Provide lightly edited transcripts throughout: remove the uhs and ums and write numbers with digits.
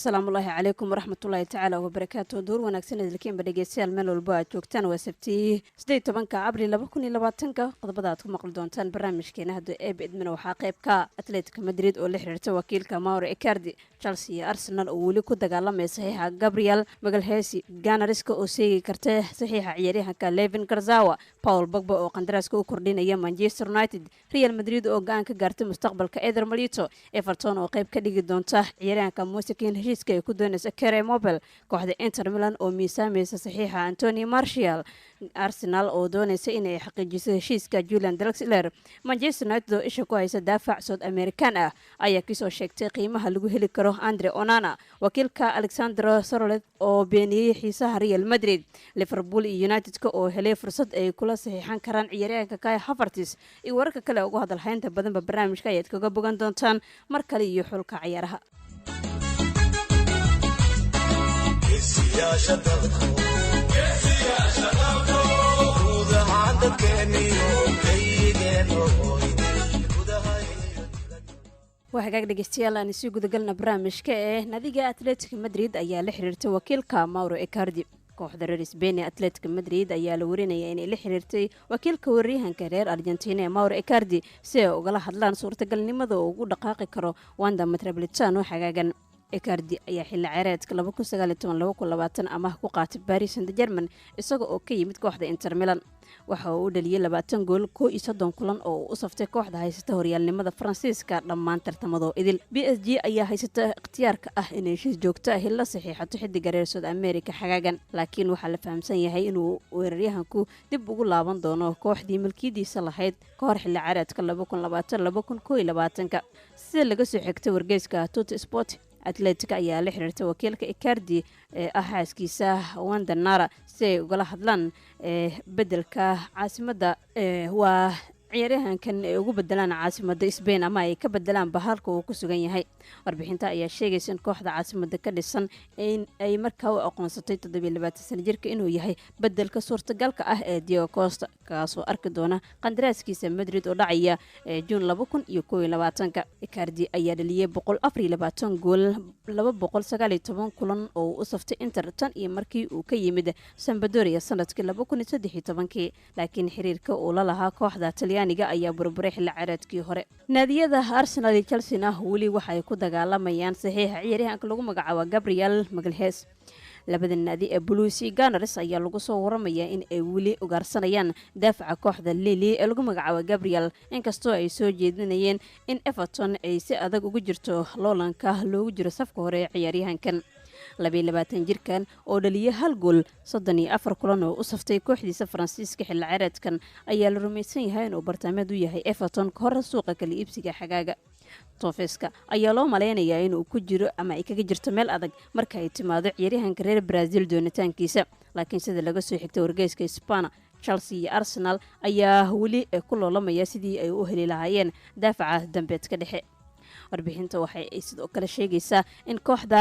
السلام الله عليكم ورحمة الله تعالى وبركاته دور ونكسن ذلكين بدقيسيال من والباء جوكتان وسبتي سدي طبنك عبري لبكوني لباتنك قضبضات مقل دونتان برامج كينا هدو ايب ادمن وحاقيبكا اتلتيك مدريد oo la xiriirta wakiilka Mauro Icardi Chelsea Arsenal oo wali ku dagaalamay saxiixa Gabriel Magalhaes Ganariska oo seegi kartay saxiixa ciyaaryahanka Levin Kurzawa Paul Pogba oo qandaraaska u kordhinaya Manchester United Real Madrid oo gaan ka gaartay mustaqbalka Eder Milito Everton oo qayb ka dhigi doonta ciyaaryahanka Mosekin heshiiska ay ku doonaysa Kere Mobile kooxda Inter Milan oo miisaamaysa saxiixa Anthony Martial Arsenal oo doonaysa inay xaqiijiso heshiiska Julian Draxler Manchester United oo isha ku haysa daafac South American ah ayaa kisoo sheegtay qiimaha lagu heli karo Andre Onana wakiilka Alexander Sorolet oo beeniyay xiisaha Real Madrid Liverpool iyo United oo helay fursad ay kula saxiixan karaan ciyaaryahanka Kai Havertz iyo wararka kale ugu hadalhaynta badanba barnaamijka ayaad kaga bogan doontaan mar kale iyo xulka ciyaaraha وحقاق دقيستيال أن يسيقو دقلنا برامج كأه ناديقة أتلتيك مدريد أيا لحريرتي وكيلكا ماورو إيكاردي kooxda reer Spain ee Atletico Madrid ayaa la warinaya inay la xiriirtay wakiilka waryahanka reer Argentina ee Mauro Icardi si ay uga hadlaan suurtagalnimada uu ugu dhaqaaqi karo Wanda Metropolitano xagaagan Icardi ayaa xilli ciyaareedka 2019-2020 amaah ku qaatay Paris Saint-Germain isaga oo ka yimid kooxda Inter Milan waxa uu dhaliyay 20 gool 31 kulan oo u saftay kooxda haysata horyaalnimada Faransiiska dhammaan tartamada idil PSG ayaa haysata ikhtiyaarka ah inay heshiis joogto ah la saxiixato xiddiga reer South America xagaagan laakiin waxa la fahamsan yahay inuu weeraryahanku dib ugu laaban doono kooxdii milkiidiisa lahayd ka hor xilli ciyaareedka 2020-2021 sida laga soo xigtay wargeyska Tuttosport Atletico ayaa la xiriirtay wakiilka Icardi ah xaaskiisa Wanda Nara si ay uga hadlaan bedelka caasimada waa ciyaaryahankan ay ugu bedelaan caasimada Spain ama ay ka bedelaan bahalka uu ku sugan yahay warbixinta ayaa sheegaysa in kooxda caasimada ka dhisan in ay markaa u aqoonsatay 27 sano jirka inuu yahay bedelka suurtagalka ah ee Diego Costa kaasoo arki doona qandaraaskiisa Madrid oo dhacaya June 2021 Icardi ayaa dhaliyay 124 gool 219 kulan oo u saftay Inter tan iyo markii uu ka yimid Sampdoria sanadkii 2013 laakiin xiriirka uu la lahaa kooxda Talyaaniga ayaa burburay xilli ciyaareedkii hore naadiyada Arsenal iyo Chelsea wali waxay ku dagaalamayaan saxiixa ciyaaryahanka lagu magacaabo Gabriel Magalhaes labada naadi ee Blues iyo Gunners ayaa lagu soo waramayaa in ay wali ugaarsanayaan daafaca kooxda Lille ee lagu magacaabo Gabriel inkastoo ay soo jeedinayeen in Everton ay si adag ugu jirto loolanka loogu jiro safka hore ee ciyaaryahankan 22 jirkan oo dhaliyay hal gool 34 kulan oo u saftay kooxdiisa Faransiiska xilli ciyaareedkan ayaa la rumaysan yahay inuu bartaameed u yahay Everton ka hor suuqa kala iibsiga xagaaga Tofeska ayaa loo maleynayaa inuu ku jiro ama ay kaga jirto meel adag marka ay timaado ciyaaryahanka reer Brazil doonitaankiisa laakiin sida laga soo xigtay wargeyska Spain Chelsea iyo Arsenal ayaa wali ku loolamaya sidii ay u heli lahaayeen daafaca dambeedka dhexe warbixinta waxay sidoo kale sheegaysaa in kooxda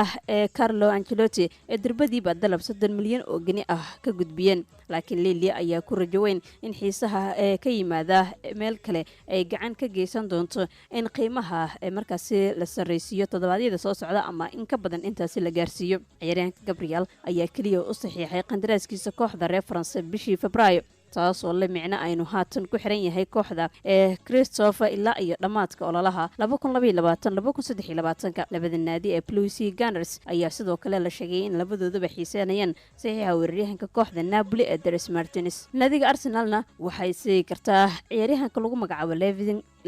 Carlo Ancelotti ee dirbadiiba dalab 30 milyan oo gani ah ka gudbiyeen laakiin Lille ayaa ku rajaweyn in xiisaha ka yimaada meel kale ay gacan ka geysan doonto in qiimaha markaasi la sareysiyo toddobaadyada soo socda ama in ka badan intaasi la gaarsiiyo ciyaaryahanka Gabriel ayaa kaliya u saxiixay qandaraaskiisa kooxda reer France bishii Febraayo taasoo la micno aynu haatan ku xiran yahay kooxda Christopher ilaa iyo dhamaadka ololaha 2022-2023 labada naadi ee Blues iyo Gunners ayaa sidoo kale la sheegay in labadooduba xiiseynayaan saxiixa weeraryahanka kooxda Napoli ee Dries Mertens naadiga Arsenalna waxay sii kartaa ciyaaryahanka lagu magacaabo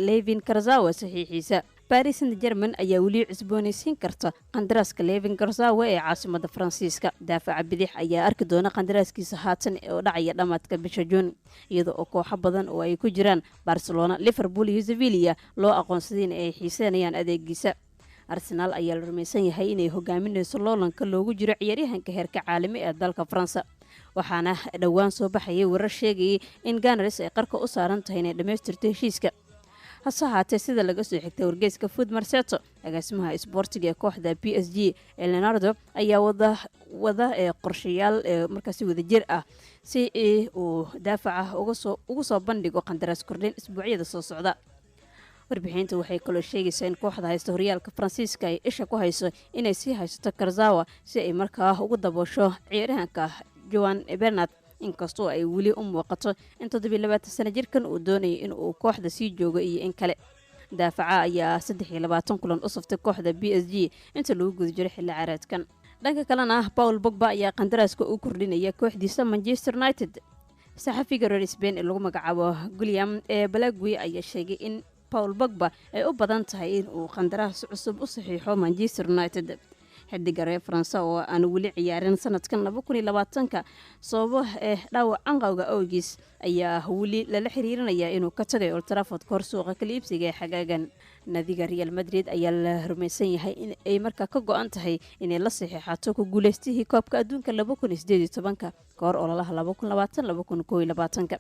Levin Kurzawa saxiixiisa Paris Saint-Germain ayaa wali cusboonaysiin karta qandaraaska Levin Kurzawa ee caasimada Faransiiska daafaca bidix ayaa arki doona qandaraaskiisa haatan oo dhacaya dhamaadka bisha June iyadoo kooxo badan oo ay ku jiraan Barcelona Liverpool iyo Sevilla loo aqoonsaday in ay xiiseynayaan adeegiisa Arsenal ayaa la rumaysan yahay inay hogaaminayso loolanka loogu jiro ciyaaryahanka heerka caalami ee dalka France waxaana dhawaan soo baxayay warar sheegayay in Gunners ay qarka u saaran tahay inay dhameystirto heshiiska hase haatee sida laga soo xigtay wargeyska Food Marseto agaasimaha isboortiga ee kooxda PSG Leonardo ayaa wada qorshayaal markaasi wadajir ah si uu daafaca ugu soo bandhigo qandaraas kordhin isbuucyada soo socda warbixinta waxay kaloo sheegaysaa in kooxda haysta horyaalka faransiiska ay isha ku hayso inay sii haysato Kurzawa si ay markaa ugu daboosho ciyaaryahanka Joan Bernat, inkastoo ay weli u muuqato in 27 sano jirkan uu doonayo in uu kooxda sii joogo iyo in kale. daafaca ayaa 23 kulan u saftay kooxda PSG inta lagu guda jiro xilli ciyaareedkan. dhanka kalena Paul Pogba ayaa qandaraaska u kordhinaya kooxdiisa Manchester United. saxafiga reer Spain ee lagu magacaabo Guillem Balagui ayaa sheegay in Paul Pogba ay u badan tahay in uu qandaraas cusub u saxiixo Manchester United. xiddiga reer Faransa oo aan weli ciyaarin sanadkan 2020 sababo dhaawac anqawga awgiis ayaa weli lala xiriirinayaa inuu ka tagay Old Trafford kor suuqa kala iibsiga ee xagaagan. nadiga Real Madrid ayaa la rumaysan yahay in ay markaa ka go'an tahay inay la saxiixato ku guuleystihii koobka adduunka 2018 kahor ololaha 2020-2021.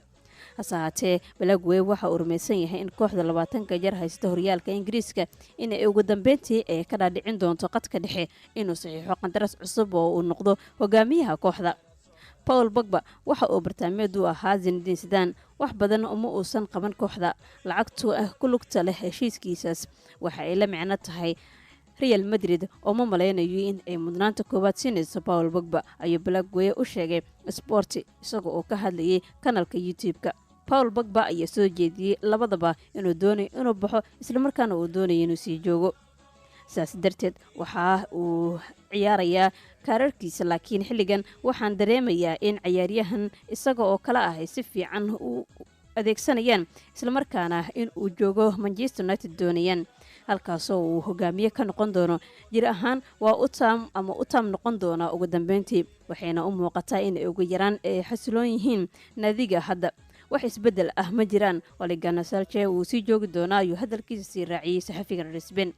hase haatee Balagwe waxa uu rumaysan yahay in kooxda 20 jeer haysta horyaalka Ingiriiska inay ugu dambeyntii ay ka dhaadhicin doonto qadka dhexe inuu saxiixo qandaraas cusub oo uu noqdo hogaamiyaha kooxda. Paul Pogba waxa uu bartaameed u ahaa Zinedine Zidane wax badan uma uusan qaban kooxda. lacagtu ku lugta leh heshiiskiisaas waxa ay la micno tahay Real Madrid oo ma maleynayo in ay mudnaanta koowaad siinayso Paul Pogba, ayuu Balagwe u sheegay Sport isagoo oo ka hadlayay kanalka YouTube-ka. Paul Pogba ayaa soo jeediyay labadaba inuu doonayo inuu baxo isla markaana uu doonayo inuu sii joogo. saas darteed waxa uu ciyaarayaa kaararkiisa, laakiin xilligan waxaan dareemayaa in ciyaaryahan isaga oo kala ah si fiican u adeegsanayaan isla markaana in uu joogo Manchester United doonayaan, halkaasoo uu hogaamiye ka noqon doono. jir ahaan waa u taam noqon doona ugu dambeyntii, waxayna u muuqataa in ay ugu yaraan ay xasiloon yihiin naadiga hadda. wax isbedel ah ma jiraan. Ole Gunnar Solskjaer uu sii joogi doonaa ayuu hadalkiisa sii raaciyay saxafiga reer Spain.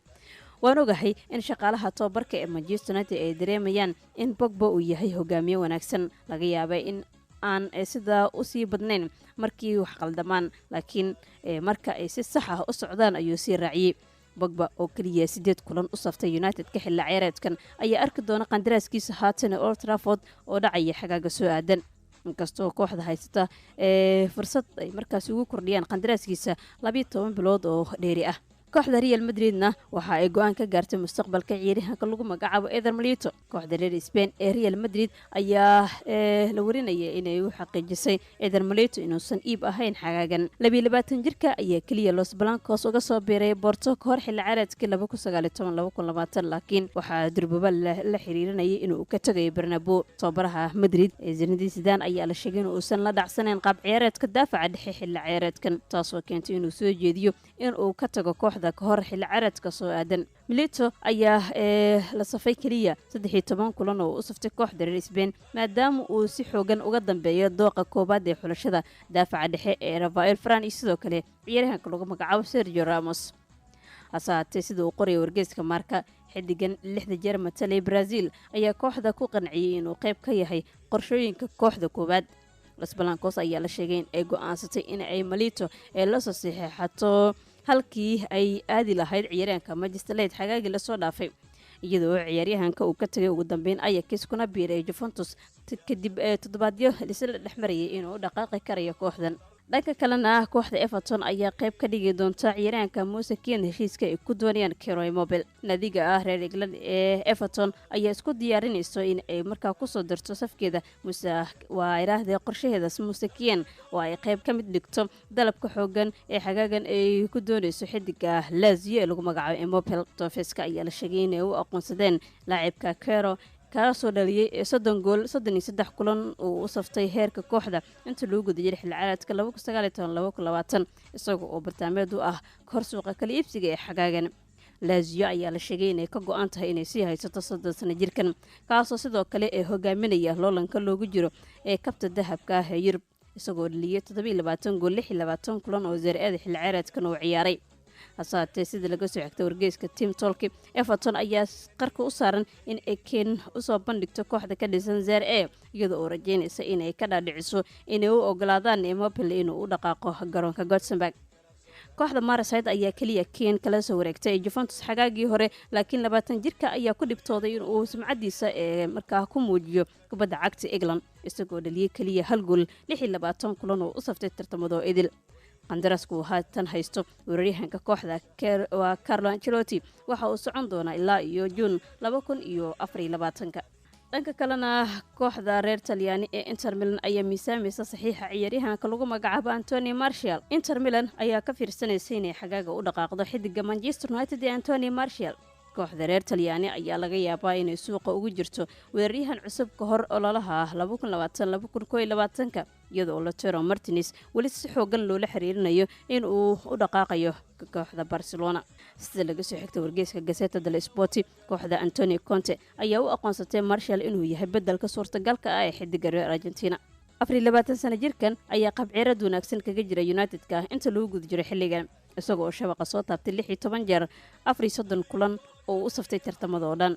waan ogahay in shaqaalaha tababarka ee Manchester United ay dareemayaan in Pogba uu yahay hogaamiye wanaagsan. laga yaabay in aan sidaa u sii badnayn markii wax qaldamaan, laakiin marka ay si sax ah u socdaan ayuu sii raaciyay. Pogba oo kaliya 8 kulan u saftay United ka xilli ciyaareedkan ayaa arki doona qandaraaskiisa haatan ee Old Trafford oo dhacaya xagaaga soo aadan. inkastoo kooxda haysata fursad ay markaas ugu kordhiyaan qandaraaskiisa 12 bilood oo dheeri ah. kooxda Real Madridna waxa ay go'aan ka gaartay mustaqbalka ciyaaryahanka lagu magacaabo Eder Milito. kooxda reer Spain ee Real Madrid ayaa la warinayay inay u xaqiijisay Eder Milito inuusan iib ahayn xagaagan. 22 jirka ayaa kaliya Los Blancos uga soo biiray Porto kahor xilli ciyaareedkii 2019-2020, laakiin waxaa durbaba la xiriirinayay inuu ka tagay Bernabeu. tababaraha Madrid Zinedine Zidane ayaa la sheegay in uusan la dhacsanayn qaab ciyaareedka daafaca dhexe xilli ciyaareedkan, taasoo keentay inuu soo jeediyo in uu ka tago kooxda kahor xilli ciyaareedka soo aadan. Milito ayaa la safay kaliya 13 kulan oo u saftay kooxda reer Spain, maadaama uu si xoogan uga dambeeyo dooqa koobaad ee xulashada daafaca dhexe ee Rafael Varane iyo sidoo kale ciyaaryahanka lagu magacaabo Sergio Ramos. hase haatee sida uu qorayo wargeyska Marca, xiddigan 6 jeer matalay Brazil ayaa kooxda ku qanciyay inuu qayb ka yahay qorshooyinka kooxda koobaad. Los Blancos ayaa la sheegay in ay go'aansatay in ay Milito la soo saxiixato halkii ay aadi lahayd ciyaaryahanka Manchester United xagaagii la soo dhaafay, iyadoo ciyaaryahanka uu ka tagay ugu dambeyn Ajax kuna biiray Juventus kadib toddobaadyo la dhexmarayay inuu dhaqaaqi karayo kooxdan. dhanka kalena kooxda Everton ayaa qayb ka dhigi doonta ciyaaryahanka Moise Kean heshiiska ay ku doonayaan Ciro Immobile. nadiga reer England ee Everton ayaa isku diyaarinayso in ay markaa ku soo darto safkeeda qorshaheeda Moise Kean oo ay qayb ka mid dhigto dalabka xoogan ee xagaagan ay ku doonayso xiddiga Lazio ee lagu magacaabo Immobile. Tofeska ayaa la sheegay inay u aqoonsadeen laacibka Ciro kaasoo dhaliyay 30 gool 33 kulan oo u saftay heerka kooxda inta lagu guda jiray xilli ciyaareedka 2019-2020, isagoo oo bartaameed u ah kor suuqa kala iibsiga ee xagaagan. Lazio ayaa la sheegay inay ka go'an tahay inay sii haysato 30 sano jirkan, kaasoo sidoo kale ee hogaaminaya loolanka loogu jiro ee kabta dahabka ee Yurub, isagoo dhaliyay 27 gool 26 kulan oo Serie A xilli ciyaareedkan uu ciyaaray. hase haatee sida laga soo xigtay wargeyska Team Talk, Everton ayaa qarka u saaran in ay Kean usoo bandhigto kooxda ka dhisan Serie A, iyadoo oo rajeynaysa inay ka dhaadhiciso inay u ogolaadaan Immobile inuu u dhaqaaqo garoonka Gothenburg. kooxda Marseille ayaa kaliya Kean kala soo wareegtay Juventus xagaagii hore, laakiin 20 jirka ayaa ku dhibtooday in uu sumcadiisa markaa ku muujiyo kubadda cagta England, isagoo dhaliyay kaliya 1 gool 26 kulan oo u saftay tartamada idil. qandaraaska uu haatan haysto weeraryahanka kooxda waa Carlo Ancelotti waxa uu socon doonaa ilaa iyo June 2024. dhanka kalena kooxda reer Talyaani ee Inter Milan ayaa miisaamaysa saxiixa ciyaaryahanka lagu magacaabo Anthony Martial. Inter Milan ayaa ka fiirsanaysa inay xagaaga u dhaqaaqdo xidiga Manchester United ee Anthony Martial. kooxda reer Talyaani ayaa laga yaabaa inay suuqa ugu jirto weeraryahan cusub ka hor ololaha 2020-2021 iyadoo Lautaro Martinez weli si xoogan loola xiriirinayo in uu u dhaqaaqayo kooxda Barcelona. sida laga soo xigtay wargeyska Gazzetta dello Sport, kooxda Antonio Conte ayaa u aqoonsatay Martial inuu yahay bedelka suurtagalka ah ee xidiga reer Argentina. 24 sano jirkan ayaa qabciirad wanaagsan kaga jira United-ka inta lagu guda jiro xilligan, isagoo shabaqa soo taabtay 16 jeer 34 kulan oo u saftay tartamadoo dhan.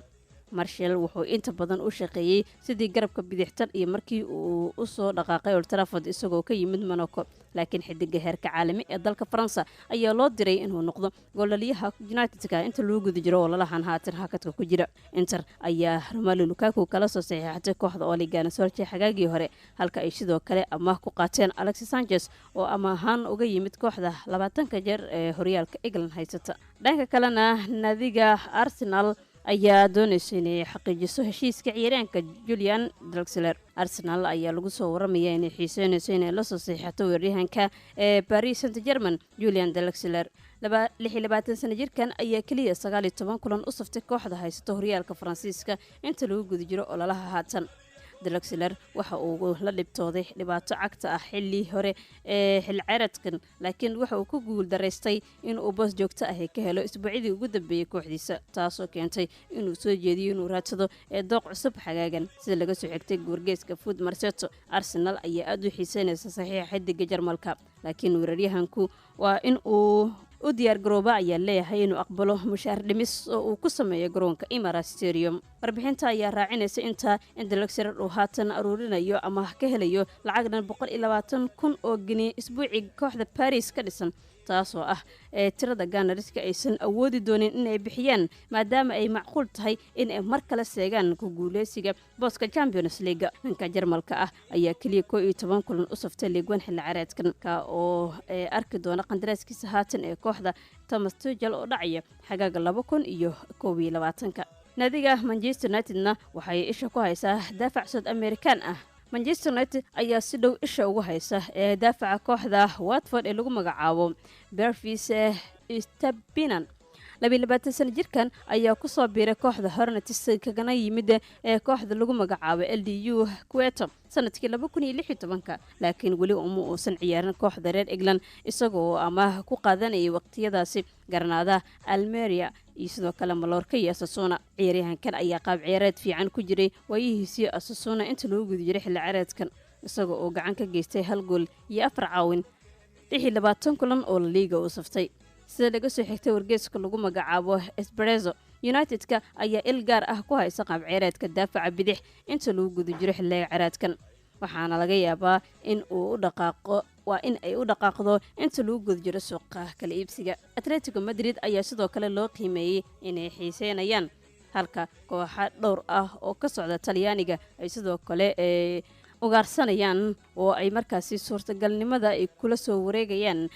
Martial wuxuu inta badan u shaqeeyay sidii garabka bidixtan iyo markii uu u soo dhaqaaqay Old Trafford isagoo ka yimid Monaco, laakiin xidiga heerka caalami ee dalka Faransa ayaa loo diray inuu noqdo goolaliyaha United-ka inta lagu guda jiro ololahan haatan hakadka ku jira. Inter ayaa Romelu Lukaku kala soo saxiixatay kooxda Ole Gunnar Solskjaer xagaagii hore, halka ay sidoo kale amaah ku qaateen Alexis Sanchez oo amaahan uga yimid kooxda 20 jeer ee horyaalka England haysata. dhanka kalena naadiga Arsenal ayaa doonaysa inay xaqiijiso heshiiska ciyaaryahanka Julian Draxler. Arsenal ayaa lagu soo waramayaa inay xiiseynayso inay la soo saxiixato weeraryahanka ee Paris Saint-Germain Julian Draxler. 26 sano jirkan ayaa kaliya 19 kulan u saftay kooxda haysta horyaalka Faransiiska inta lagu guda jiro ololaha haatan. Draxler waxa uu la dhibtooday dhibaato cagta ah xilli hore ee xil ciyaareedkan, laakiin waxa uu ku guul dareystay in uu boos joogto ah ka helo isbuucii ugu dambeeyay kooxdiisa, taasoo keentay inuu soo jeediyo inuu raadsado dooq cusub xagaagan. sida laga soo xigtay wargeyska Food Marseto, Arsenal ayaa aad u xiiseynaysa saxiixa xidiga Jarmalka, laakiin weeraryahanku waa in uu u diyaar garooba ayaa leeyahay inuu aqbalo mushaar dhimis oo uu ku sameeyo garoonka Emirates Stadium. warbixinta ayaa raacinaysa inta Draxler uu haatan aruurinayo ama ka helayo lacagdan 120,000 oo gini isbuucii kooxda Paris ka dhisan, taasoo ah tirada Gunners-ka aysan awoodi doonin inay bixiyaan maadaama ay macquul tahay in ay mar kale seegaan ku guuleysiga booska Champions League. ninka Jarmalka ah ayaa kaliya 11 kulan u saftay Ligue 1 xilli ciyaareedkan ka oo arki doona qandaraaskiisa haatan ee kooxda Thomas Tuchel oo dhacaya xagaaga 2021. naadiga Manchester United-na waxay isha ku haysaa daafac South American ah. Manchester United ayaa si dhow isha ugu haysa daafaca kooxda Watford ee lagu magacaabo Bervis Stabinan. 22 sano jirkan ayaa ku soo biiray kooxda Hornets kagana yimid kooxda lagu magacaabo LDU Quito sanadkii 2016, laakiin weli uma uusan ciyaarin kooxda reer England isagoo amaah ku qaadanayay waqtiyadaasi Granada, Almeria iyo sidoo kale Mallorca iyo Osasuna. ciyaaryahankan ayaa qaab ciyaareed fiican ku jiray waayihiisii Osasuna inta lagu guda jiray xilli ciyaareedkan, isagoo oo gacan ka geystay 1 gool iyo 4 caawin 20 kulan oo La Liga u saftay. sida laga soo xigtay wargeyska lagu magacaabo Espresso, United-ka ayaa il gaar ah ku haysa qaab ciyaareedka daafaca bidix inta lagu guda jiro xilliga ciyaareedkan, waxaana laga yaabaa in ay u dhaqaaqdo inta lagu guda jiro suuqa kala iibsiga. Atletico Madrid ayaa sidoo kale loo qiimeeyay inay xiiseynayaan, halka kooxo dhowr ah oo ka socda Talyaaniga ay sidoo kale ugaarsanayaan oo ay markaasi suurtagalnimada ay kula soo wareegayaan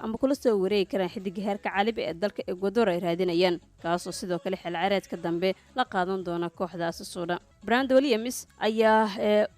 ama kula soo wareegi karaan xidiga heerka caalami ee dalka Ecuador ay raadinayaan, kaasoo sidoo kale xil ciyaareedka dambe la qaadan doona kooxdaas Suudan. Brand Williams ayaa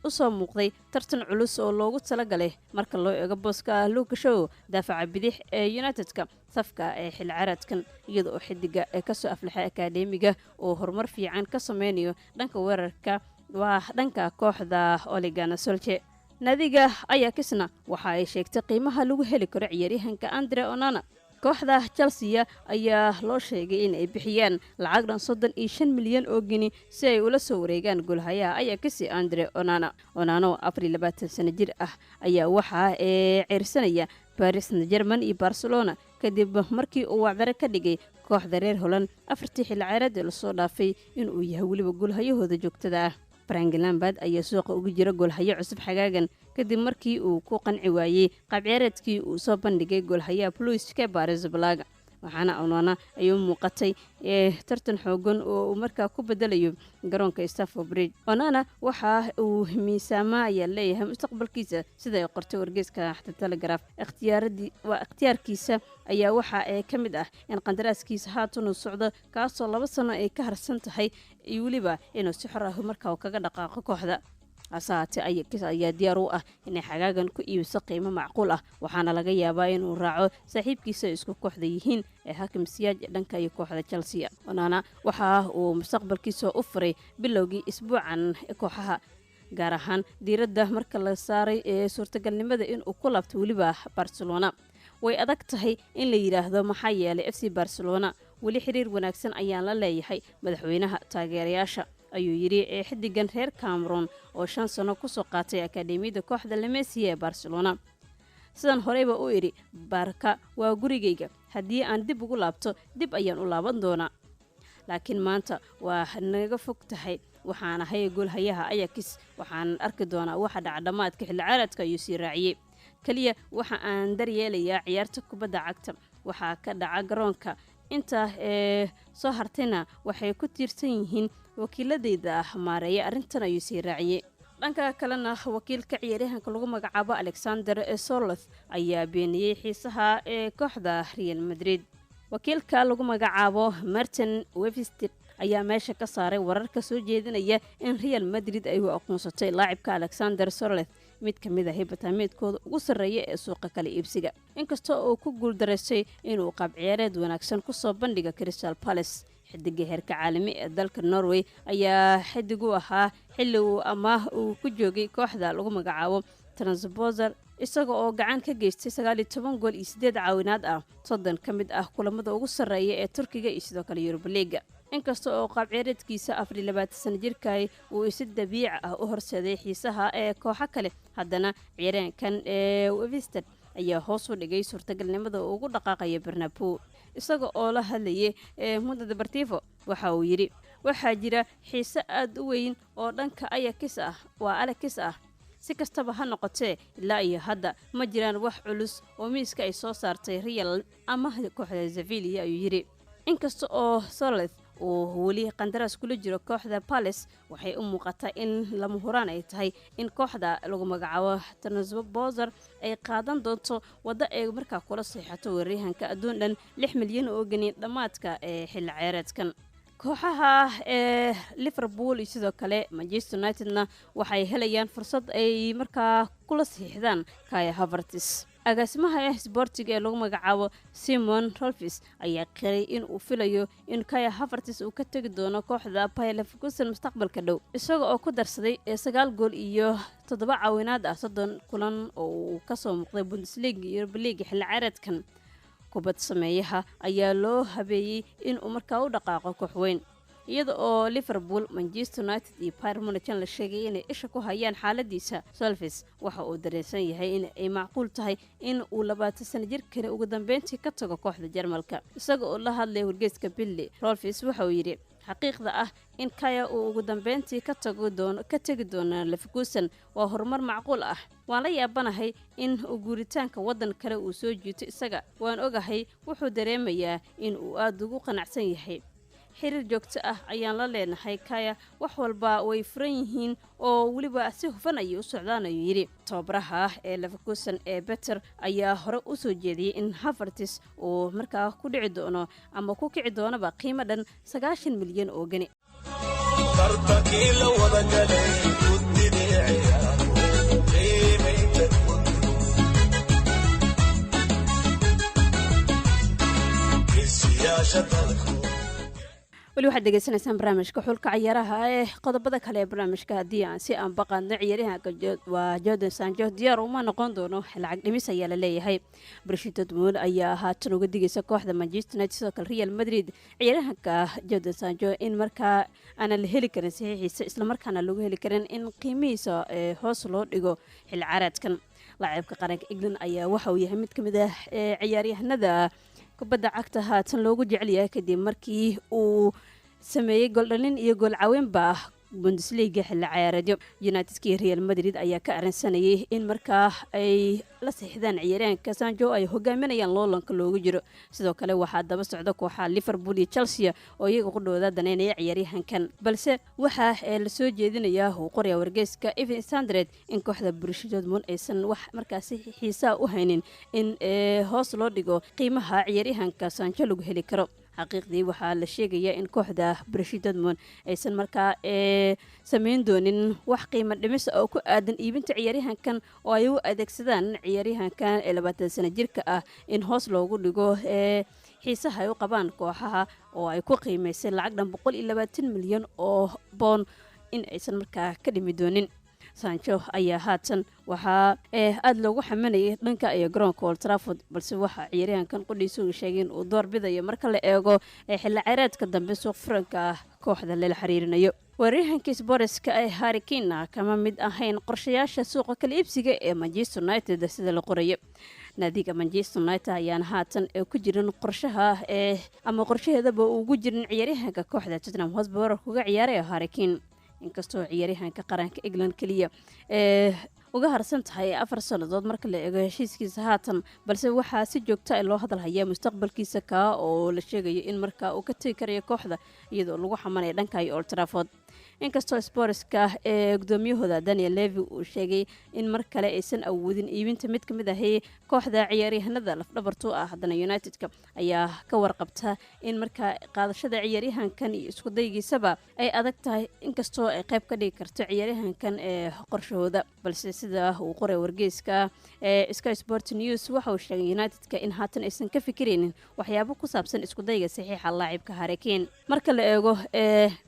u soo muuqday tartan culus oo loogu talagalay marka loo eego booska Luke Shaw daafaca bidix ee United-ka safka ee xil ciyaareedkan, iyadoo oo xidiga ka soo aflaxay akadeemiga oo horumar fiican ka sameynayo dhanka weerarka waa dhanka kooxda Ole Gunnar Solskjaer. naadiga Ajax-na waxa ay sheegtay qiimaha lagu heli karo ciyaaryahanka Andre Onana. kooxda Chelsea ayaa loo sheegay in ay bixiyaan lacag dhan 35 milyan oo gini si ay ula soo wareegaan goolhayaha Ajax Andre Onana. Onana 24 sano jir ah ayaa waxa ceyrsanaya Paris Saint-Germain iyo Barcelona kadib markii uu wacdare ka dhigay kooxda reer Holland 4 xilli ciyaareed la soo dhaafay in uu yahay waliba goolhayahooda joogtada ah. Frank Lampard ayaa suuqa ugu jira goolhayo cusub xagaagan kadib markii uu ku qanci waayay qaab ciyaareedkii uu soo bandhigay goolhayaha Luis Cabares Blaga. waxaana Onana ayuu muuqatay tartan xoogan oo markaa ku bedelayo garoonka Stamford Bridge. Onana waxa uu miisaama ayaa leeyahay mustaqbalkiisa sida ay qortay wargeyska Telegraph. Ikhtiyaarkiisa ayaa waxa ay ka mid ah in qandaraaskiisa haatan uu socdo kaasoo 2 sano ay ka harsan tahay iyo waliba inuu si xor ah markaa kaga dhaqaaqo kooxda. asaate ayaa diyaar u ah inay xagaagan ku iibso qiimo macquul ah waxaana laga yaabaa inuu raaco saaxiibkiisa isku kooxda yihiin ee Hakim Ziyech dhanka iyo kooxda Chelsea. Onana waxa uu mustaqbalkiisa u furay bilowgii isbuucan kooxaha gaar ahaan diiradda marka la saaray ee suurtagalnimada in uu ku laabto waliba Barcelona. way adag tahay in la yiraahdo maxaa yeelay FC Barcelona wali xiriir wanaagsan ayaan la leeyahay madaxweynaha taageerayaasha ayuu yiri xidigan reer Cameroon oo 5 sano ku soo qaatay akademiyada kooxda La Masia ee Barcelona. sidan horeyba u iri Barca waa gurigeyga haddii aan dib ugu laabto dib ayaan u laaban doonaa laakiin maanta waa naga fog tahay waxaan ahay goolhayaha Ajax waxaan arki doonaa waxa dhaca dhamaadka xilli ciyaareedka ayuu sii raaciyay kaliya waxa aan daryeelayaa ciyaarta kubadda cagta waxa ka dhaca garoonka inta soo hartayna waxay ku tiirsan yihiin wakiiladeyda maareeya arrintan ayuu sii raaciyay. dhanka kalena wakiilka ciyaaryahanka lagu magacaabo Alexander Sørloth ayaa beeniyay xiisaha kooxda Real Madrid. wakiilka lagu magacaabo Martin Webster ayaa meesha ka saaray wararka soo jeedinaya in Real Madrid ay u aqoonsatay laacibka Alexander Sørloth mid ka mid ah hibataameedkooda ugu sarreeya ee suuqa kala iibsiga inkastoo uu ku guuldareystay inuu qaab ciyaareed wanaagsan ku soo bandhiga Crystal Palace. xidiga heerka caalami ee dalka Norway ayaa xidigu ahaa xilli uu amaah uu ku joogay kooxda lagu magacaabo Trabzonspor isaga oo gacan ka geystay 19 gool iyo 8 caawinaad ah 30 ka mid ah kulamada ugu sarreeya ee Turkiga iyo sidoo kale Europa League. inkastoo oo qaab ciyaareedkiisa 24 sano jirkay uu si dabiici ah u horseeday xiisaha ee kooxo kale haddana ciyaaryahankan Webster ayaa hoos u dhigay suurtagalnimada ugu dhaqaaqaya Bernabeu isaga oo la hadlayay Mundo Deportivo waxa uu yiri waxaa jira xiise aad u weyn oo dhanka Ajax ah waa Alex ah si kastaba ha noqotee ilaa iyo hadda ma jiraan wax culus oo miiska ay soo saartay Real ama kooxda Sevilla ayuu yiri. inkasta oo Sørloth uu wali qandaraas kula jiro kooxda Palace waxay u muuqataa in lama huraan ay tahay in kooxda lagu magacaabo Trabzonspor ay qaadan doonto wada ay markaa kula saxiixato weeraryahanka adduun dhan 6 milyan oo gani dhamaadka xilli ciyaareedkan. kooxaha Liverpool iyo sidoo kale Manchester Unitedna waxay helayaan fursad ay markaa kula saxiixdaan Kai Havertz. agaasimaha sportiga ee lagu magacaabo Simon Rolfes ayaa qiray in uu filayo in Kai Havertz uu ka tagi doono kooxda Bayer Leverkusen mustaqbalka dhow isaga oo ku darsaday 9 gool iyo 7 caawinaad ah 30 kulan oo uu ka soo muuqday Bundesliga iyo Europa League xilli ciyaareedkan. kubad sameeyaha ayaa loo habeeyay in uu markaa u dhaqaaqo koox weyn iyada oo Liverpool, Manchester United iyo Bayern Munich la sheegay inay isha ku hayaan xaaladiisa. Rolfes waxa uu dareensan yahay in ay macquul tahay in uu 20 sano jirkana ugu dambeyntii ka tago kooxda Jarmalka isaga oo la hadlay wargeyska Bild. Rolfes waxa uu yiri xaqiiqda ah in Kaya uu ugu dambeyntii ka tagi doono Leverkusen waa horumar macquul ah. waan la yaabanahay in uu guuritaanka wadan kale uu soo jiito isaga waan ogahay wuxuu dareemayaa in uu aad ugu qanacsan yahay. xiriir joogto ah ayaan la leenahay Kaya wax walba way furan yihiin oo waliba si hufan ay u socdaan ayuu yiri. tababaraha ee Leverkusen ee Peter ayaa hore u soo jeediyay in Havertz uu markaa ku dhici doono ama ku kici doonaba qiimo dhan 90 milyan oo gani. wali waxaad degeysanaysaan barnaamijka xulka ciyaaraha ee qodobada kale ee barnaamijka haddii aan si aan baqaadno ciyaaryahanka waa Jadon Sancho diyaar uma noqon doono lacag dhimis ayaa la leeyahay. Borussia Dortmund ayaa haatan uga digaysa kooxda Manchester United sidoo kale Real Madrid ciyaaryahanka Jadon Sancho in markaa aan la heli karin saxiixiisa isla markaana lagu heli karin in qiimihiisa hoos loo dhigo xilli ciyaareedkan. laacibka qaranka England ayaa waxa uu yahay mid ka mid ah ciyaaryahanada kubadda cagta haatan loogu jecel yahay kadib markii uu sameeyay gool dhalin iyo gool caawinba Bundesliga xilli ciyaareedyo. United-ka iyo Real Madrid ayaa ka arrinsanayay in markaa ay la saxiixdaan ciyaaryahanka Sancho ay hogaaminayaan loolanka loogu jiro. Sidoo kale waxaa daba socda kooxaha Liverpool iyo Chelsea oo iyaga ku dhawada daneynaya ciyaaryahankan, balse waxa la soo jeedinayaa uu qoraya wargeyska Evening Standard in kooxda Borussia Dortmund aysan wax markaasi xiisaa u haynin in hoos loo dhigo qiimaha ciyaaryahanka Sancho lagu heli karo. xaqiiqdii waxaa la sheegayaa in kooxda Borussia Dortmund aysan markaa samayn doonin wax qiimo dhimis oo ku aadan iibinta ciyaaryahankan oo ay u adeegsadaan ciyaaryahankan 20 sano jirka ah in hoos loogu dhigo xiisaha ay u qabaan kooxaha oo ay ku qiimaysay lacag dhan 120 milyan oo pound in aysan markaa ka dhimi doonin. Sancho ayaa haatan waxaa aad loogu xamanayay dhanka iyo garoonka Old Trafford, balse waxa ciyaaryahankan qudhiisa uu sheegay in uu doorbidayo marka la eego xilli ciyaareedka dambe suuq furanka kooxda lala xiriirinayo. Weeraryahanka Sportska Harry Kane kama mid ahayn qorshayaasha suuqa kala iibsiga ee Manchester United sida la qorayo. naadiga Manchester United ayaan haatan ku jirin qorshaha ama qorshaheedaba ugu jirin ciyaaryahanka kooxda Tottenham Hotspur kuga ciyaaray Harry Kane, inkastoo ciyaaryahanka qaranka England kaliya uga harsan tahay 4 sanadood marka la eego heshiiskiisa haatan, balse waxaa si joogto ah loo hadal hayaa mustaqbalkiisa oo la sheegayo in markaa uu ka tagi karayo kooxda iyadoo lagu xamanay dhanka Old Trafford. inkastoo Sportska gudoomiyahooda Daniel Levy uu sheegay in mar kale aysan awoodin iibinta mid kamid ah kooxda ciyaaryahanada lafdhabartu ah, haddana United-ka ayaa ka warqabta in markaa qaadashada ciyaaryahankan iyo isku daygiisaba ay adag tahay, inkastoo ay qayb ka dhigi karto ciyaaryahankan qorshahooda, balse sida uu qoray wargeyska Sky Sport News waxa uu sheegay United-ka in haatan aysan ka fikiraynin waxyaabo ku saabsan isku dayga saxiixa laacibka Harry Kane. marka la eego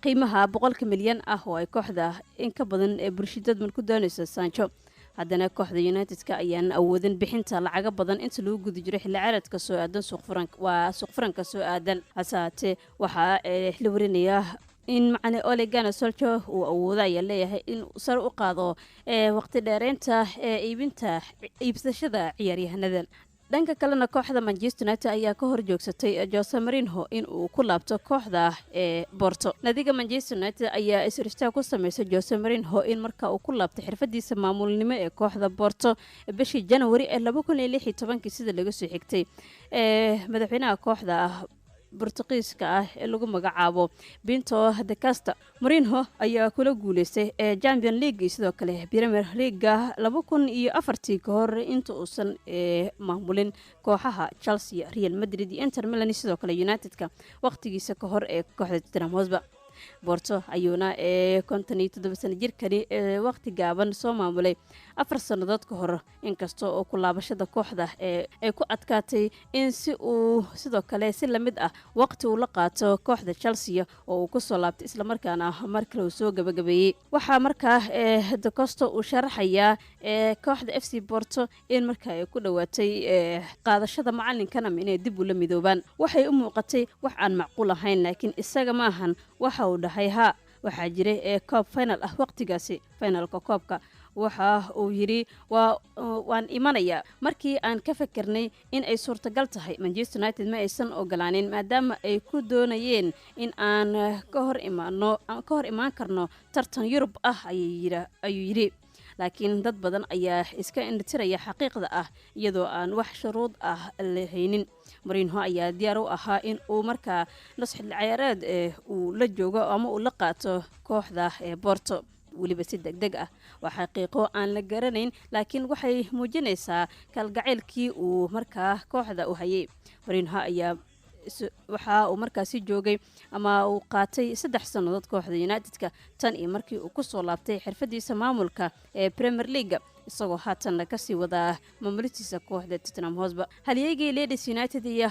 qiimaha 100 milyan oo ay kooxda in ka badan Borussia Dortmund ku doonayso Sancho, haddana kooxda United-ka ayaan awoodin bixinta lacaga badan inta lagu guda jiro xilli ciyaareedka soo aadan suuq furanka soo aadan. hasaate waxaa la warinayaa in macne Ole Gunnar Solskjaer uu awoodo ayaa leeyahay in sar u qaado waqti dheereynta iibsashada ciyaaryahanada. dhanka kalena kooxda Manchester United ayaa ka hor joogsatay Jose Mourinho in uu ku laabto kooxda Porto. naadiga Manchester United ayaa isristaag ku sameysay Jose Mourinho in marka uu ku laabto xirfadiisa maamulnimo ee kooxda Porto bishii January 2016 sida laga soo xigtay madaxweynaha kooxda Portugiiska ah ee lagu magacaabo Pinto da Costa. Mourinho ayaa kula guuleystay Champions League sidoo kale Premier League 2004 ka hor inta uusan maamulin kooxaha Chelsea, Real Madrid iyo Inter Milan sidoo kale United-ka waqtigiisa ka hor ee kooxda Tottenham Hotspur. Porto ayuuna 57 sano jirkani waqti gaaban soo maamulay 4 sanadood ka hor, inkastoo oo ku laabashada kooxda ay ku adkaatay in si uu sidoo kale si lamid ah waqti uu la qaato kooxda Chelsea oo uu ku soo laabtay isla markaana markale uu soo gabagabeeyay. waxaa markaa da Costa uu sharaxayaa kooxda FC Porto in markaa ay ku dhawaatay qaadashada macalinkan ama inay dib u la midoobaan. waxay u muuqatay wax aan macquul ahayn, laakiin isaga ma ahan waxa uu dhahay waxaa jiray koob final ah waqtigaasi finalka koobka. waxa uu yiri waan imanayaa markii aan ka fikirnay in ay suurtagal tahay. Manchester United ma aysan ogolaanin maadaama ay ku doonayeen in aan ka hor imaan karno tartan Yurub ah ayuu yiri, laakiin dad badan ayaa iska indhatiraya xaqiiqda ah iyadoo aan wax shuruud ah la haynin. Mourinho ayaa diyaar u ahaa in uu markaa nasxil ciyaareed uu la joogo ama uu la qaato kooxda Porto weliba si degdeg ah. waa xaqiiqo aan la garanayn, laakiin waxay muujinaysaa kalgacaylkii uu markaa kooxda u hayay. Mourinho ayaa waxa uu markaasi joogay ama uu qaatay 3 sanadood kooxda United-ka tan iyo markii uu ku soo laabtay xirfadiisa maamulka Premier League, isagoo haatan ka sii wada maamulkiisa kooxda Tottenham Hotspur. halyeegii Leeds United iyo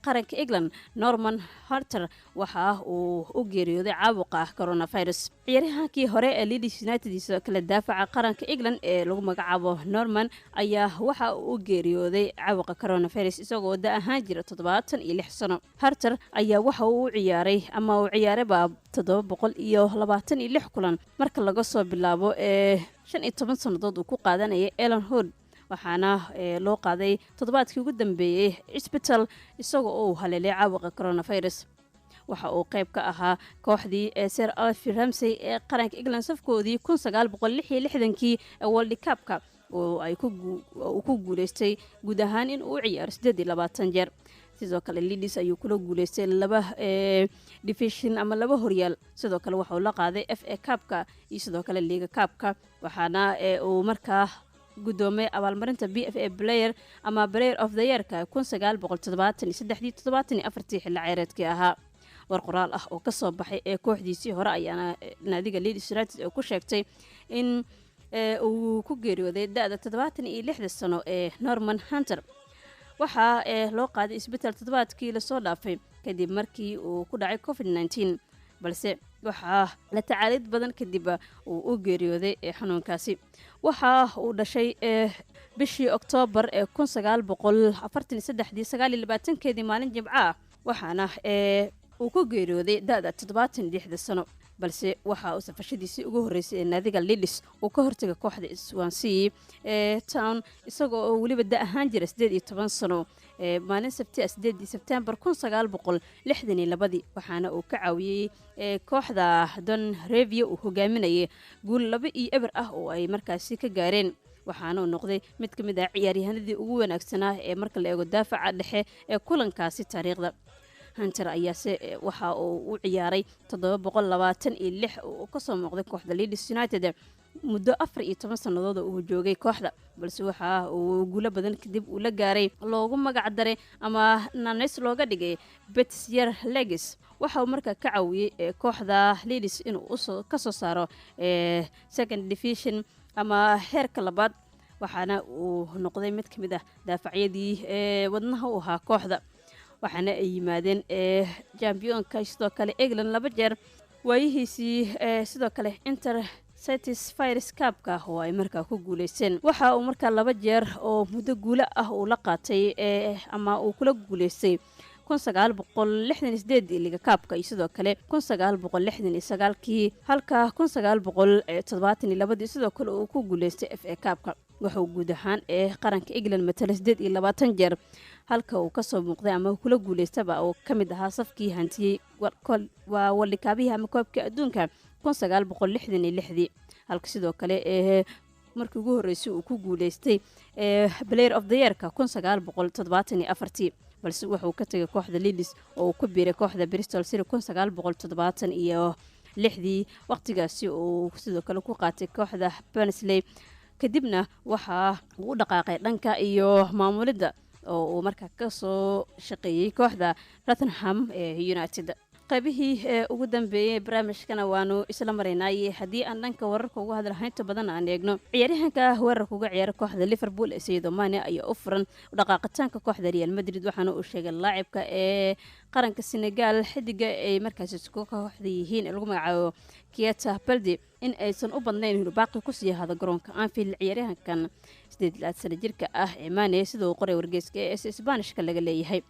qaranka England Norman Hunter waxa uu u geeriyooday caabuqa coronavirus. ciyaaryahankii hore ee Leeds United isoo kala daafaca qaranka England ee lagu magacaabo Norman ayaa waxa uu u geeriyooday caabuqa coronavirus isagoo da ahaan jira 76 sano. Hunter ayaa waxa uu ciyaaray 726 kulan marka laga soo bilaabo 15 sanadood uu ku qaadanayay Ellen Hood, waxaana loo qaaday toddobaadkii ugu dambeeyay isbitaal isagoo uu haleelay caabuqa coronavirus. waxa uu qayb ka ahaa kooxdii Sir Alfie Ramsey ee qaranka England safkoodii 1966kii ee World Cup-ka oo ay ku guuleystay guud ahaan in uu ciyaaro 28 jeer. sidoo kale Leeds ayuu kula guuleystay laba division ama laba horyaal. sidoo kale waxa uu la qaaday FA Cup-ka iyo sidoo kale League Cup-ka, waxaana uu markaa gudoomay abaalmarinta BFA Player ama Player of the Year-ka 1973-74 xilli ciyaareedkii ahaa. war qoraal ah oo ka soo baxay ee kooxdiisii hore ayaana naadiga Leeds United oo ku sheegtay in uu ku geeriyooday da'da 76 sano ee Norman Hunter. waxaa loo qaaday isbitaal toddobaadkii la soo dhaafay kadib markii uu ku dhacay COVID-19, balse waxaa la tacaalid badan kadib uu u geeriyooday xanuunkaasi. waxa uu dhashay bishii Oktoobar ee 1943 maalin Jimco ah, waxaana uu ku geeriyooday da'da 76 sano, balse waxa uu safashadiisii ugu horeysay ee naadiga Leeds uu ka hortagay kooxda Swansea Town isagoo oo waliba da ahaan jira 18 sano maalin Sabti 8 Sebtembar 1962, waxaana uu ka caawiyay kooxda Don Revie uu hogaaminayay guul 2-0 ah oo ay markaasi ka gaareen, waxaana uu noqday mid ka mid ah ciyaaryahanadii ugu wanaagsanaa ee marka la eego daafaca dhexe ee kulankaasi taariikhda. Hunter ayaase waxa uu u ciyaaray 726 oo ka soo muuqday kooxda Leeds United muddo 14 sanadood uu joogay kooxda, balse waxa uu guulo badan kadib uu la gaaray loogu magac daray ama naanays looga dhigay Betsier Legs. waxa uu markaa ka caawiyay kooxda Leeds inuu ka soo saaro second division ama heerka labaad, waxaana uu noqday mid ka mid ah daafacyadii wadnaha u ahaa kooxda, waxaana ay yimaadeen championka sidoo kale England 2 jeer. waayihiisii sidoo kale Satisfyers Cup-ka oo ay markaa ku guuleysteen. waxa uu markaa 2 jeer oo muddo guulo ah uu la qaatay ama uu kula guuleystay 1968 League Cup-ka iyo sidoo kale 1969kii, halka 1972 sidoo kale uu ku guuleystay FA Cup-ka. wuxuu guud ahaan qaranka England matalay 28 jeer, halka uu ka soo muuqday ama kula guuleystaba oo ka mid ahaa safkii hantiyay waa World Cup-ka ama koobka adduunka 1966, halka sidoo kale markii ugu horeysay uu ku guuleystay Player of the Year-ka 1974, balse wuxuu ka tagay kooxda Leeds oo ku biiray kooxda Bristol City 1976 waqtigaasi uu sidoo kale ku qaatay kooxda Barnsley. kadibna waxa uu u dhaqaaqay dhanka iyo maamulidda oo uu markaa ka soo shaqeeyay kooxda Rotherham United. qaybihii ugu dambeeyay barnaamijkana waanu isla maraynay. haddii aan dhanka wararka ugu hadalhaynta badan aan eegno, ciyaaryahanka weerarka uga ciyaara kooxda Liverpool Sadio Mane ayaa u furan dhaqaaqitaanka kooxda Real Madrid, waxaana uu sheegay laacibka qaranka Senegal xidiga ay markaas isku kooxda yihiin lagu magacaabo Keita Balde in aysan u badnayn inuu baaqi ku sii hado garoonka Anfield. ciyaaryahankan 8 sano jirka ah Mane sidoo qoray wargeyska Isbaanishka laga leeyahay.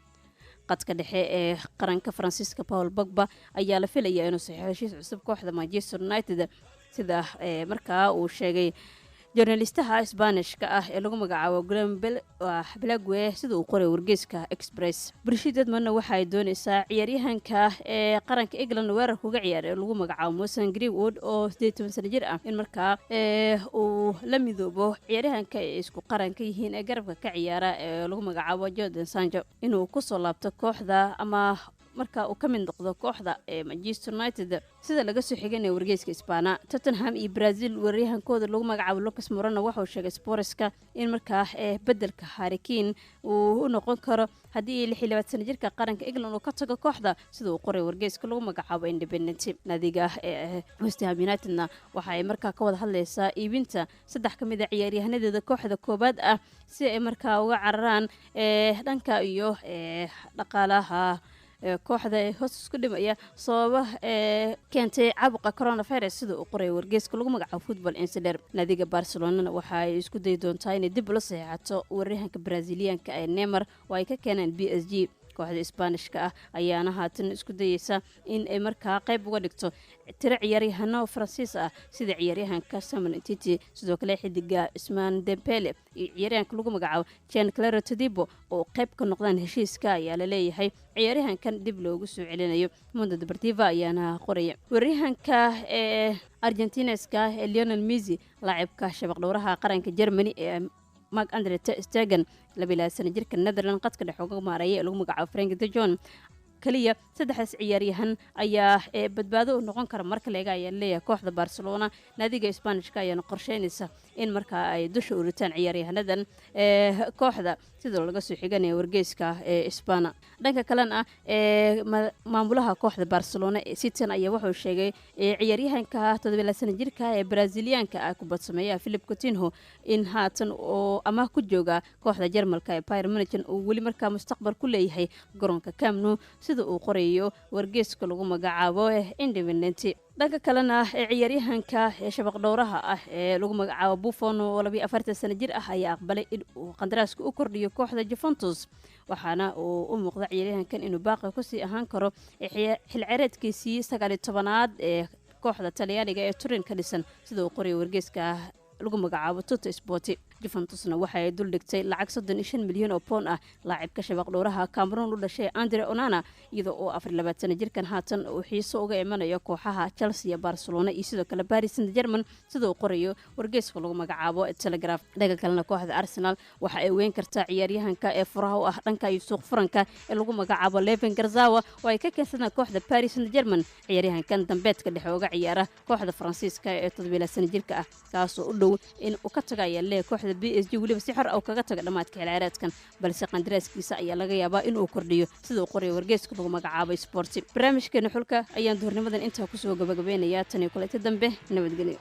qadka dhexe ee qaranka Faransiiska Paul Pogba ayaa la filayaa inuu saxiixo heshiis cusub kooxda Manchester United, sida markaa uu sheegay journalistaha Isbaanishka ah ee lagu magacaabo Graham Belague sida uu qoray wargeyska Express. Borussia waxa ay doonaysaa ciyaaryahanka qaranka England weerarka uga ciyaara lagu magacaabo Mason Greenwood oo 18 sano jir ah in markaa uu la midoobo ciyaaryahanka ay isku qaranka yihiin ee garabka ka ciyaara ee lagu magacaabo Jadon Sancho inuu ku soo laabto kooxda ama marka uu ka mid noqdo kooxda Manchester United, sida laga soo xigay wargeyska Isbaana. Tottenham iyo Brazil weeraryahankooda lagu magacaabo Lucas Moura waxa uu sheegay Sportska in markaa bedelka Harry Kane uu u noqon karo haddii 26 sano jirka qaranka England uu ka tago kooxda, sida uu qoray wargeyska lagu magacaabo Independent. naadiga West Ham United waxa ay markaa ka wada hadlaysaa iibinta 3 ka mid ah ciyaaryahanada kooxda koobaad ah si ay markaa uga cararaan dhanka iyo dhaqaalaha kooxda hoos isku dhimaya sababa keentay caabuqa coronavirus, sida uu qoray wargeyska lagu magacaabo Football Insider. naadiga Barcelona waxa ay isku day doontaa inay dib ula saxiixato weeraryahanka Brazilianka Neymar oo ay ka keeneen PSG. kooxda Isbaanishka ah ayaana haatan isku dayeysa in ay markaa qayb uga dhigto tiro ciyaaryahano Faransiis ah sida ciyaaryahanka Samuel Titi sidoo kale xidiga Ousmane Dembele iyo ciyaaryahanka lagu magacaabo Jean-Claude Todibo oo qayb ka noqdaan heshiiska ayaa la leeyahay ciyaaryahankan dib loogu soo celinayo. Mundo Deportivo ayaana qoraya waryahanka Argentineska Lionel Messi laacibka shabaq dhowraha qaranka Germany ee Marc-Andre ter Stegen 22 sano jirka Netherlands qadka dhex uga maareeyay lagu magacaabo Frank de Jong kaliya saddexdaas ciyaaryahan ayaa badbaado u noqon kara marka laga leeyahay kooxda Barcelona. Naadiga Isbaanishka ayaa qorsheynaysa in marka ay dusha u ritaan ciyaaryahanadan kooxda sidoo laga soo xiganaya wargeyska Isbaana. Dhanka kalena maamulaha kooxda Barcelona City ayaa wuxuu sheegay ciyaaryahanka 17 sano jirka ee Brazilianka ah kubad sameeya Philippe Coutinho in haatan oo ama ku jooga kooxda Jarmalka ee Bayern Munich oo wali markaa mustaqbal ku leeyahay garoonka Camp Nou sida uu qorayo wargeyska lagu magacaabo Independent. dhanka kalena ciyaaryahanka shabaq dhowraha ah ee lagu magacaabo Buffon oo 42 sano jir ah ayaa aqbalay in uu qandaraaska u kordhiyo kooxda Juventus waxaana uu u muuqda ciyaaryahankan inuu baaqi ku sii ahaan karo xil ciyaareedkiisii 19aad ee kooxda Talyaaniga ee Turin ka dhisan sida uu qorayo wargeyska lagu magacaabo Tutto Sport. Juventusna waxay dul dhigtay lacag 35 milyan oo pound ah laacibka shabaq dhowraha Cameroon u dhashay Andre Onana iyadoo oo 24 sano jirkan haatan uu xiiso uga imanayo kooxaha Chelsea iyo Barcelona iyo sidoo kale Paris Saint-Germain sida uu qorayo wargeyska lagu magacaabo Telegraph. Dhaga kalena kooxda Arsenal waxa ay weyn kartaa ciyaaryahanka ee furaha u ah dhanka iyo suuq furanka ee lagu magacaabo Levan Garzawa oo ay ka keensadaan kooxda Paris Saint-Germain. Ciyaaryahankan dambeedka dhexe uga ciyaara kooxda Faransiiska ee 17 sano jirka ah kaas oo u dhow in uu ka tagayo kooxda PSG waliba si xor ah kaga taga dhamaadka ciyaareedkan balse qandaraaskiisa ayaa laga yaabaa in uu kordhiyo sida uu qorayo wargeyska lagu magacaabo Sport. barnaamijkeena xulka ayaan duhurnimadan intaa ku soo gabagabeynayaa tan iyo kulanti dambe nabadgelyo.